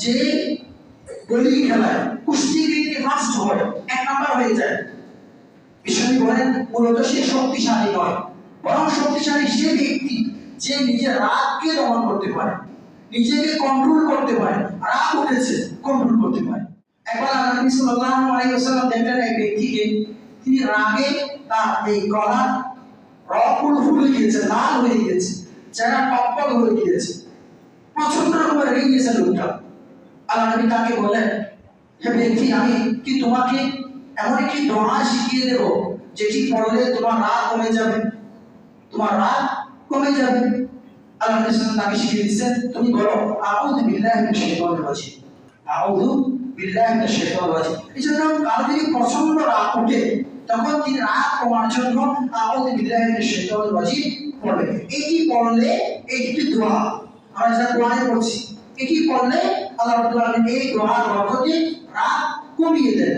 যে গলি খেলায় কুস্তিগিরিতে ফার্স্ট হয়, 1 নাম্বার হয়ে যায়, বিশ্বনবী বলেন মূলত সে শক্তিশালী নয়, বরং শক্তিশালী সে ব্যক্তি যে নিজের রাগকে দমন করতে পারে, নিজেকে কন্ট্রোল করতে পারে, রাগ উঠেছে কন্ট্রোল করতে পারে। একবার নবী সাল্লাল্লাহু আলাইহি ওয়াসাল্লাম দেখলেন এক ব্যক্তিকে, তিনি রাগে তার এই গলা রগগুলো ফুলে গিয়েছে, লাল হয়ে গিয়েছে, চেহারা টকটক হয়ে গিয়েছে, প্রচন্ড রকমের রেগে গিয়েছে লোকটা। আল্লাহ নবী তাকে বলেন, হে ব্যক্তি, আমি কি তোমাকে এমন একটি দোয়া শিখিয়ে দেব যেটি পড়লে তোমার রাগ কমে যাবে, তোমার রাগ কমে যাবে। আল্লাহ নবী তাকে শিখিয়ে দিচ্ছেন, তুমি বলো আউযু বিল্লাহি মিনাশ শাইতানির রাজিম, আউযু বিল্লাহি মিনাশ শাইতানির রাজিম। এই জন্য কারো যদি প্রচন্ড রাগ ওঠে তখন তিনি রাগ কমার জন্য আউযু বিল্লাহি মিনাশ শাইতানির রাজিম পড়বে। এটি পড়লে একটি দোয়া আমরা যেটা কোরআনে পড়ছি, এটি পড়লে আল্লাহ রাব্বুল আলামিন এই দোয়ার বরকতে রাগ কমিয়ে দেন।